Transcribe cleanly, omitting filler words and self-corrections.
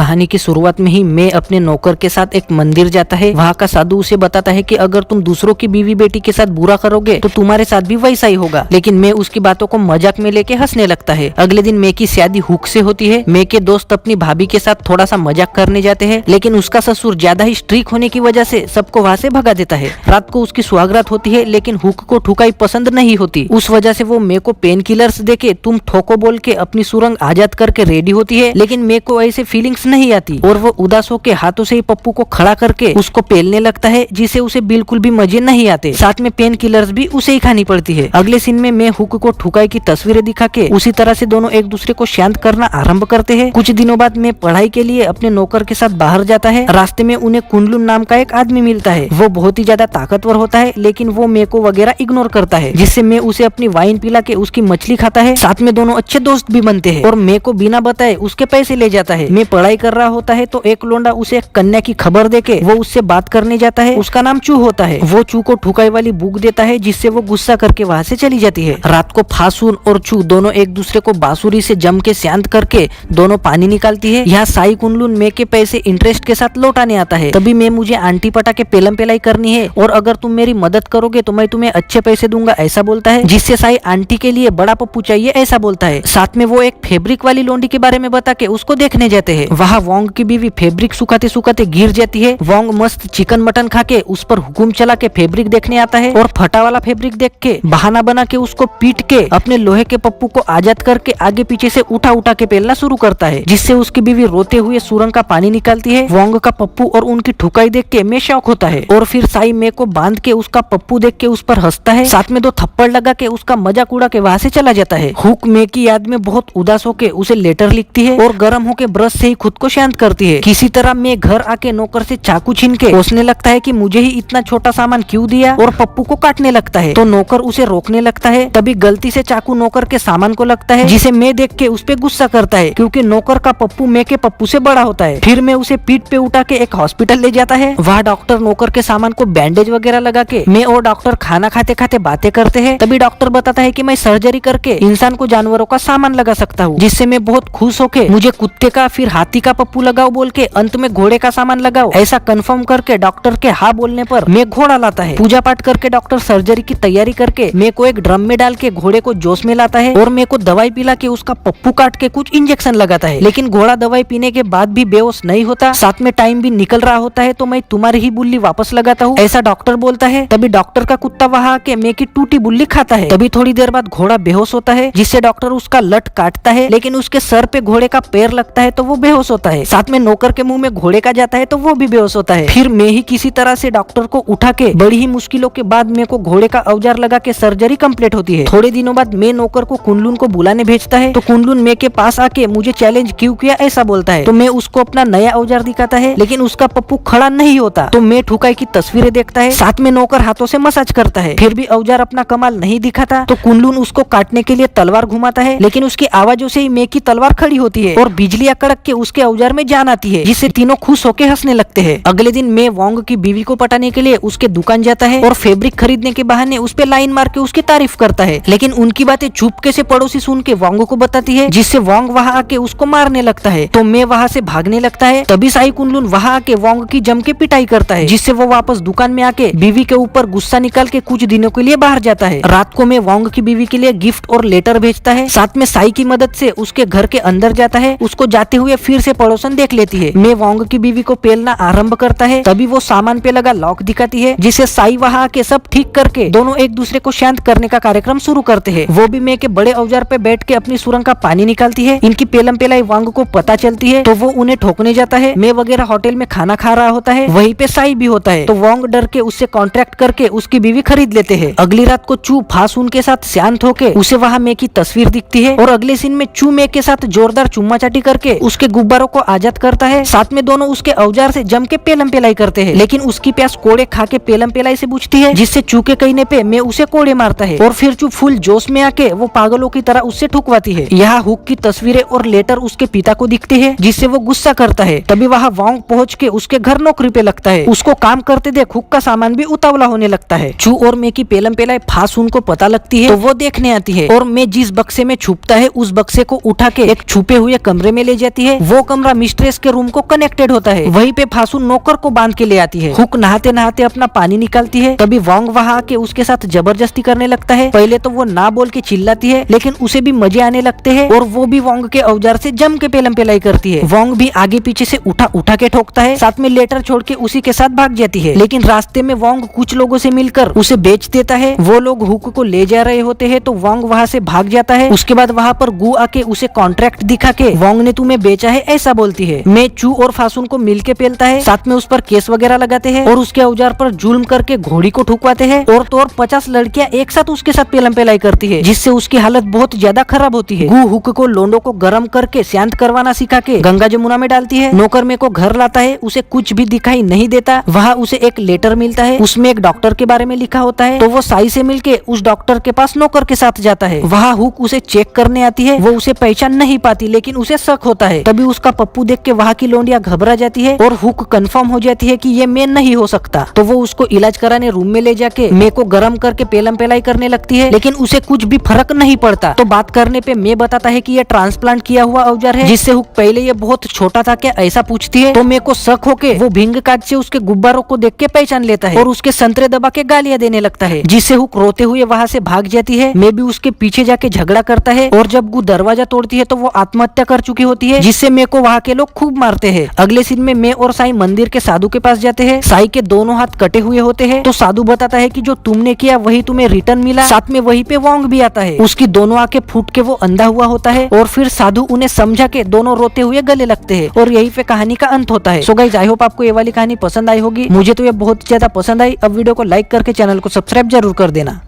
कहानी की शुरुआत में ही मैं अपने नौकर के साथ एक मंदिर जाता है। वहाँ का साधु उसे बताता है कि अगर तुम दूसरों की बीवी बेटी के साथ बुरा करोगे तो तुम्हारे साथ भी वैसा ही होगा। लेकिन मैं उसकी बातों को मजाक में लेके हंसने लगता है। अगले दिन मैं की शादी हुक से होती है। मैं के दोस्त अपनी भाभी के साथ थोड़ा सा मजाक करने जाते हैं, लेकिन उसका ससुर ज्यादा ही स्ट्रिक होने की वजह से सबको वहाँ से भगा देता है। रात को उसकी सुहागरात होती है, लेकिन हुक को ठुकाई पसंद नहीं होती। उस वजह से वो मैं को पेन किलर्स देके तुम ठोको बोल के अपनी सुरंग आजाद करके रेडी होती है, लेकिन मैं को ऐसे फीलिंग्स नहीं आती और वो उदास होके हाथों से ही पप्पू को खड़ा करके उसको पेलने लगता है, जिसे उसे बिल्कुल भी मजे नहीं आते। साथ में पेन किलर्स भी उसे ही खानी पड़ती है। अगले सीन में मैं हुक को ठुकाई की तस्वीरें दिखा के उसी तरह से दोनों एक दूसरे को शांत करना आरंभ करते हैं। कुछ दिनों बाद मैं पढ़ाई के लिए अपने नौकर के साथ बाहर जाता है। रास्ते में उन्हें कुंडलुन नाम का एक आदमी मिलता है। वो बहुत ही ज्यादा ताकतवर होता है, लेकिन वो मैं को वगैरह इग्नोर करता है, जिससे मैं उसे अपनी वाइन पिला के उसकी मछली खाता है। साथ में दोनों अच्छे दोस्त भी बनते हैं और मैं को बिना बताए उसके पैसे ले जाता है। मैं पढ़ाई कर रहा होता है तो एक लोंडा उसे एक कन्या की खबर देके वो उससे बात करने जाता है। उसका नाम चू होता है। वो चू को ठुकाई वाली बुक देता है, जिससे वो गुस्सा करके वहाँ से चली जाती है। रात को फासून और चू दोनों एक दूसरे को बांसुरी से जम के शांत करके दोनों पानी निकालती है। यहाँ साई कुंडलुन मैं के पैसे इंटरेस्ट के साथ लौटाने आता है। तभी मैं मुझे आंटी पटा के पेलम पेलाई करनी है और अगर तुम मेरी मदद करोगे तो मैं तुम्हें अच्छे पैसे दूंगा, ऐसा बोलता है, जिससे साई आंटी के लिए बड़ा पप्पू चाहिए ऐसा बोलता है। साथ में वो एक फैब्रिक वाली लोंडी के बारे में बता के उसको देखने जाते हैं। वहाँ वोंग की बीवी फैब्रिक सुखाते सुखाते गिर जाती है। वोंग मस्त चिकन मटन खा के उस पर हुकुम चला के फैब्रिक देखने आता है और फटा वाला फैब्रिक देख के बहाना बना के उसको पीट के अपने लोहे के पप्पू को आजाद करके आगे पीछे से उठा उठा के पेलना शुरू करता है, जिससे उसकी बीवी रोते हुए सुरंग का पानी निकालती है। वोंग का पप्पू और उनकी ठुकाई देख के मैं शौक होता है और फिर साई मे को बांध के उसका पप्पू देख के उस पर हंसता है। साथ में 2 थप्पड़ लगा के उसका मजाक उड़ा के वहाँ से चला जाता है। हुक मे की याद में बहुत उदास होके उसे लेटर लिखती है और गर्म होके ब्रश से ही खुद को शांत करती है। किसी तरह मैं घर आके नौकर से चाकू छीन के सोचने लगता है कि मुझे ही इतना छोटा सामान क्यों दिया और पप्पू को काटने लगता है, तो नौकर उसे रोकने लगता है। तभी गलती से चाकू नौकर के सामान को लगता है, जिसे मैं देख के उस पे गुस्सा करता है, क्योंकि नौकर का पप्पू मैं के पप्पू से बड़ा होता है। फिर मैं उसे पीठ पे उठा के एक हॉस्पिटल ले जाता है। वहाँ डॉक्टर नौकर के सामान को बैंडेज वगैरह लगा के मैं और डॉक्टर खाना खाते खाते बातें करते हैं। तभी डॉक्टर बताता है कि मैं सर्जरी करके इंसान को जानवरों का सामान लगा सकता हूँ, जिससे मैं बहुत खुश होके मुझे कुत्ते का फिर हाथी का पप्पू लगाओ बोल के अंत में घोड़े का सामान लगाओ ऐसा कंफर्म करके डॉक्टर के हाँ बोलने पर मैं घोड़ा लाता है। पूजा पाठ करके डॉक्टर सर्जरी की तैयारी करके मैं को एक ड्रम में डाल के घोड़े को जोश में लाता है और मैं को दवाई पिला के उसका पप्पू काट के कुछ इंजेक्शन लगाता है, लेकिन घोड़ा दवाई पीने के बाद भी बेहोश नहीं होता। साथ में टाइम भी निकल रहा होता है, तो मैं तुम्हारी ही बुल्ली वापस लगाता हूँ ऐसा डॉक्टर बोलता है। तभी डॉक्टर का कुत्ता वहाँ आके मैं की टूटी बुल्ली खाता है। तभी थोड़ी देर बाद घोड़ा बेहोश होता है, जिससे डॉक्टर उसका लट काटता है, लेकिन उसके सर पे घोड़े का पैर लगता है तो वो बेहोश होता है। साथ में नौकर के मुंह में घोड़े का जाता है तो वो भी बेहोश होता है। फिर मैं ही किसी तरह से डॉक्टर को उठा के बड़ी ही मुश्किलों के बाद मेरे को घोड़े का औजार लगा के सर्जरी कंप्लीट होती है। थोड़े दिनों बाद मैं नौकर को कुंडलुन को बुलाने भेजता है, तो कुंडलुन मैं के पास आके मुझे चैलेंज क्यों किया ऐसा बोलता है। तो मैं उसको अपना नया औजार दिखाता है, लेकिन उसका पप्पू खड़ा नहीं होता। तो मैं ठुकाई की तस्वीरें देखता है। साथ में नौकर हाथों से मसाज करता है, फिर भी औजार अपना कमाल नहीं दिखाता। तो कुंडलुन उसको काटने के लिए तलवार घुमाता है, लेकिन उसकी आवाजों से ही मैं की तलवार खड़ी होती है और बिजलियां कड़क के उसके औजार में जान आती है, जिससे तीनों खुश होके हंसने लगते हैं। अगले दिन मैं वोंग की बीवी को पटाने के लिए उसके दुकान जाता है और फैब्रिक खरीदने के बहाने उस पे लाइन मार के उसकी तारीफ करता है, लेकिन उनकी बातें चुपके से पड़ोसी सुन के वोंग को बताती है, जिससे वोंग वहाँ आके उसको मारने लगता है। तो मैं वहाँ से भागने लगता है। तभी साई कुंडलुन वहाँ आके वोंग की जम के पिटाई करता है, जिससे वो वापस दुकान में आके बीवी के ऊपर गुस्सा निकाल के कुछ दिनों के लिए बाहर जाता है। रात को मैं वोंग की बीवी के लिए गिफ्ट और लेटर भेजता है। साथ में साई की मदद से उसके घर के अंदर जाता है। उसको जाते हुए फिर से पड़ोसन देख लेती है। मैं वोंग की बीवी को पेलना आरंभ करता है। तभी वो सामान पे लगा लॉक दिखाती है, जिसे साई वहाँ आके सब ठीक करके दोनों एक दूसरे को शांत करने का कार्यक्रम शुरू करते हैं। वो भी मैं के बड़े औजार पे बैठ के अपनी सुरंग का पानी निकालती है। इनकी पेलम पेलाई वोंग को पता चलती है, तो वो उन्हें ठोकने जाता है। मैं वगैरह होटल में खाना खा रहा होता है, वहीं पे साई भी होता है। तो वोंग डर के उससे कॉन्ट्रैक्ट करके उसकी बीवी खरीद लेते हैं। अगली रात को चू फासून के साथ शांत होके उसे वहाँ मैं की तस्वीर दिखती है और अगले सीन में चू मैं के साथ जोरदार चुम्मा चाटी करके उसके गुब्बारों को आजाद करता है। साथ में दोनों उसके औजार से जम के पेलम पेलाई करते हैं, लेकिन उसकी प्यास कोड़े खा के पेलम पेलाई से बुझती है, जिससे चू के कहने पे मैं उसे कोड़े मारता है और फिर चू फुल जोश में आके वो पागलों की तरह उससे ठुकवाती है। यहाँ हुक की तस्वीरें और लेटर उसके पिता को दिखते हैं, जिससे वो गुस्सा करता है। तभी वहाँ वोंग पहुँच के उसके घर नौकरी पे लगता है। उसको काम करते देख हुक का सामान भी उतावला होने लगता है। चू और मैं की पेलम पेलाई फासून को पता लगती है, तो वो देखने आती है और मैं जिस बक्से में छुपता है उस बक्से को उठा के एक छुपे हुए कमरे में ले जाती है। वो कमरा मिस्ट्रेस के रूम को कनेक्टेड होता है। वहीं पे फासू नौकर को बांध के ले आती है। हुक नहाते नहाते अपना पानी निकालती है, तभी वोंग वहां आके उसके साथ जबरदस्ती करने लगता है। पहले तो वो ना बोल के चिल्लाती है, लेकिन उसे भी मजे आने लगते हैं और वो भी वोंग के औजार से जम के पेलम पेलाई करती है। वोंग भी आगे पीछे से उठा के ठोकता है, साथ में लेटर छोड़ के उसी के साथ भाग जाती है। लेकिन रास्ते में वोंग कुछ लोगों से मिलकर उसे बेच देता है। वो लोग हुक को ले जा रहे होते हैं तो वोंग वहां से भाग जाता है। उसके बाद वहां पर गु आके उसे कॉन्ट्रैक्ट दिखा के वोंग ने तुम्हें बेचा है ऐसा बोलती है। मैं चू और फासुन को मिलके पेलता है, साथ में उस पर केस वगैरह लगाते हैं और उसके औजार पर जुल्म करके घोड़ी को ठुकवाते हैं। और तो और 50 लड़कियां एक साथ उसके साथ पेलम पेलाई करती है, जिससे उसकी हालत बहुत ज्यादा खराब होती है। गु हुक को लोंडो को गर्म करके शांत करवाना सिखा के गंगा जमुना में डालती है। नौकर में को घर लाता है, उसे कुछ भी दिखाई नहीं देता। वहाँ उसे एक लेटर मिलता है, उसमें एक डॉक्टर के बारे में लिखा होता है। तो वो साई से मिलके उस डॉक्टर के पास नौकर के साथ जाता है। वहाँ हुक उसे चेक करने आती है। वो उसे पहचान नहीं पाती, लेकिन उसे शक होता है। तभी उसका पप्पू देख के वहाँ की लोंडिया घबरा जाती है और हुक कंफर्म हो जाती है कि ये मैं नहीं हो सकता। तो वो उसको इलाज कराने रूम में ले जाके मैं को गर्म करके पेलम पेलाई करने लगती है, लेकिन उसे कुछ भी फर्क नहीं पड़ता। तो बात करने पे मैं बताता है कि ये ट्रांसप्लांट किया हुआ औजार है, जिससे हुक पहले ये बहुत छोटा था क्या ऐसा पूछती है। तो मैं को शक होके वो भिंग काट से उसके गुब्बारों को देख के पहचान लेता है और उसके संतरे दबा के गालियां देने लगता है, जिससे हुक रोते हुए वहाँ से भाग जाती है। मैं भी उसके पीछे जाके झगड़ा करता है और जब गु दरवाजा तोड़ती है तो वो आत्महत्या कर चुकी होती है, जिससे मैं को वहाँ के लोग खूब मारते हैं। अगले सीन में मैं और साई मंदिर के साधु के पास जाते हैं। साई के दोनों हाथ कटे हुए होते हैं, तो साधु बताता है कि जो तुमने किया वही तुम्हें रिटर्न मिला। साथ में वहीं पे वोंग भी आता है, उसकी दोनों आंखें फूट के वो अंधा हुआ होता है और फिर साधु उन्हें समझा के दोनों रोते हुए गले लगते हैं और यही पे कहानी का अंत होता है। सो गाइस, आई होप आपको ये वाली कहानी पसंद आई होगी। मुझे तो ये बहुत ज्यादा पसंद आई। अब वीडियो को लाइक करके चैनल को सब्सक्राइब जरूर कर देना।